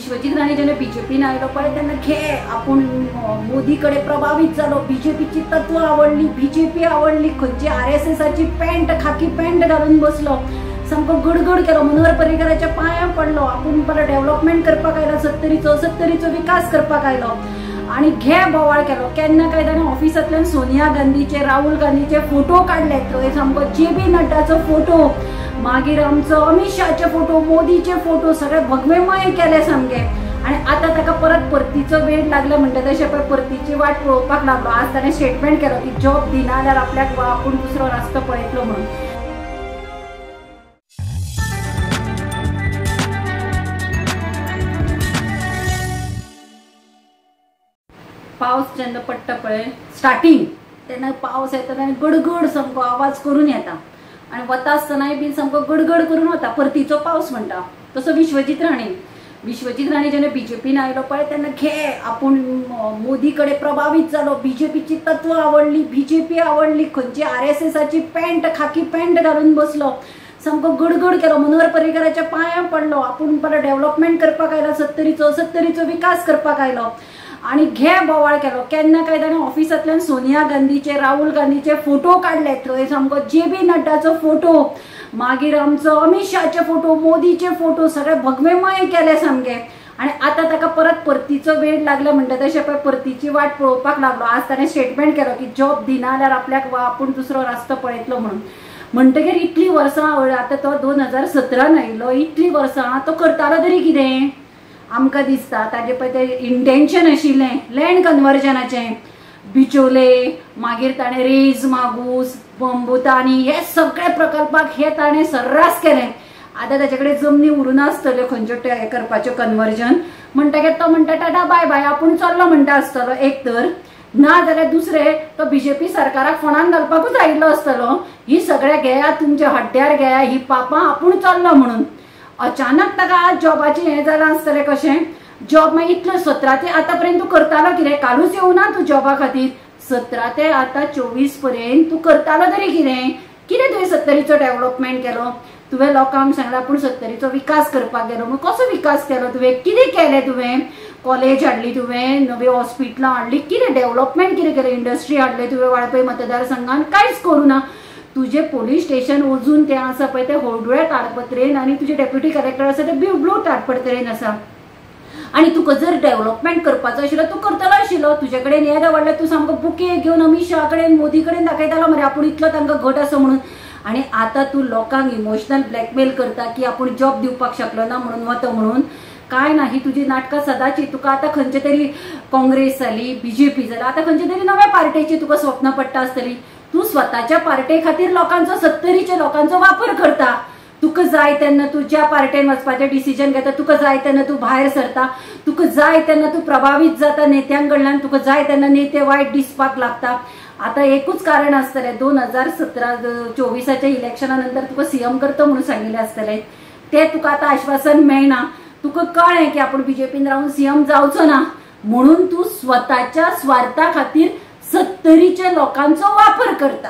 विश्वजीत राणे जेन्ना बीजेपीन आयलो पळय तेन्ना घे आपूण मोदीकडे प्रभावित जालो, बीजेपीची तत्व आवडली, बीजेपी आवडली, खंयची आरएसएसाची पॅन्ट खाकी पॅन्ट घालून बसलो, सामको गडगड केलो, मनोहर पर्रीकराच्या पांयां पडलो, आपूण बरो डेव्हलपमेंट करपाक आयलो, सत्तरीचो विकास करपाक आयलो आणि घे बोवाळ केलो। केन्ना काय ताणें ऑफिसांतल्यान सोनिया गांधीचे, राहुल गांधीचे फोटो काढले, थंय सामको जेबी नड्डाचो फोटो, मागीर आमचो अमित शहाचे फोटो, मोदीचे फोटो सगळे भगवेमय केले सामके। आणि आता ताका परतीचो वेळ लागला म्हणटा तशें पळय परतीची वाट पळोवपाक लागलो। आज ताणें स्टेटमेंट केलो की जॉब दिना जाल्यार आपल्याक आपूण दुसरो रस्तो पळयतलो म्हणून। पावस जेन्ना पडटा पळय स्टार्टिंग तेन्ना पावस येता तेन्ना गडगड सामको आवाज करून येता आणि वता आसतनाय बी सामको गडगड करून वता, परतीचो पावस म्हणटा तसो विश्वजीत राणे जेन्ना बीजेपीन आयलो पळय तेन्ना घे आपूण मोदीकडे प्रभावित जालो, बीजेपीची तत्व आवडली, बीजेपी आवडली, खंयची आरएसएसाची पॅन्ट खाकी पॅन्ट घालून बसलो, सामको गडगड केलो, मनोहर पर्रीकराच्या पांयां पडलो, आपूण बरो डेव्हलपमेंट करपाक आयलो, सत्तरीचो विकास करपाक आयलो आणि घे बोवाळ केलो। केन्ना काय ताणें ऑफिसांतल्यान सोनिया गांधीचे, राहुल गांधीचे फोटो काढले, थंय सामको जेबी नड्डाचो फोटो, मागीर आमचो अमित शहाचे फोटो, मोदीचे फोटो सगळे भगवेमय केले सामके। आणि आता ताका परतीचो वेळ लागला म्हणटा तशें पळय परतीची वाट पळोवपाक लागलो। आज ताणें स्टेटमेंट केलो की जॉब दिना जाल्यार आपल्याक आपूण दुसरो रस्तो पळयतलो म्हणून। म्हणटकीर इतली वर्सां आता तो 2017 आयलो, इतली वर्सां तो करतालो तरी कितें आमकां दिसता। ताजे पळय ते इंटेंशन आशिल्लें लँड कन्वर्जनाचें, बिचोले, मागीर ताणें रेज मागूस, बंबुतानी हे सगळे प्रकल्पाक हे ताणें सर्रास केलें। आतां ताचे कडेन जमनी उरूना आसतल्यो खंयच्यो हे करपाच्यो कन्वर्जन, म्हणटकीर तो म्हणटा टाटा बाय बाय आपूण चल्लो म्हणटा आसतलो एक तर, ना जाल्यार दुसरे तो बीजेपी सरकाराक फोंडान घालपाकूच आयिल्लो आसतलो, ही सगळे घेया तुमच्या हड्ड्यार घेया ही पापां आपूण चल्लो म्हणून। अचानक ताका आज जॉबाचें हें जालां आसतलें कशें, जॉब मागीर इतलो 17 ते आतां पर्यंत तूं करतालो कितें, कालूच येवना तूं जॉबा खातीर, 17 ते आतां 24 पर्यंत तूं करतालो तरी कितें तुवें 70चो डेव्हलपमेंट केलो, तुवें लोकांक सांगलां आपूण 70चो विकास करपाक गेलो म्हणून। कसो विकास केलो तुवें, कितें केलें तुवें, कॉलेज हाडली तुवें, नवी हॉस्पिटलां हाडली, कितें डेव्हलपमेंट कितें केलें, इंडस्ट्री हाडले तुवें वाळपय मतदारसंघान, कांयच करूना। तुझे पोलीस स्टेशन अजून ते आसा पळय ते होर्डुळे ताडपत्रेन आणि तुझे डेप्युटी कलेक्टर आसा ते ब्लू ताडपत्रेन आसा। आणि तुका जर डेव्हलपमेंट करपाचो आशिल्लो तूं करतलो आशिल्लो, तुजे कडेन हे दवरले तूं सामको बुके घेवन अमित शहा कडेन मोदी कडेन दाखयतालो मरे आपूण इतलो तांकां घट आसा म्हणून। आणि आता तूं लोकांक इमोशनल ब्लॅकमेल करता की आपूण जॉब दिवपाक शकलो ना म्हणून वता म्हणून। काय ना ही तुजी नाटकां सदांची। तुका आतां खंयचे तरी काँग्रेस जाली, बीजेपी जाली, आतां खंयचे तरी नव्या पार्टेची तुका स्वप्न पडटा आसतली। तू स्वतःच्या पार्टे खातीर लोकांचो 70च्या लोकांचो वापर करता। तुका जाय तेन्ना तू ज्या पार्टेन वचपाचें डिसिजन घेता, तुका जाय तेन्ना तू भायर सरता, तुका जाय तेन्ना तू प्रभावित जाता नेत्यांकडल्यान, तुका जाय तेन्ना नेते वायट दिसपाक लागता। आता एकूच कारण आसतलें 2017-24च्या इलेक्शना नंतर तुका सीएम करता म्हणून सांगिल्लें आसतलें, ते तुका आतां आश्वासन मेळना। तुका कळ्ळें की आपूण बीजेपीन रावन सीएम जावचो ना म्हणून तू स्वतःच्या स्वार्था खातीर 70च्या लोकांचो वापर करता।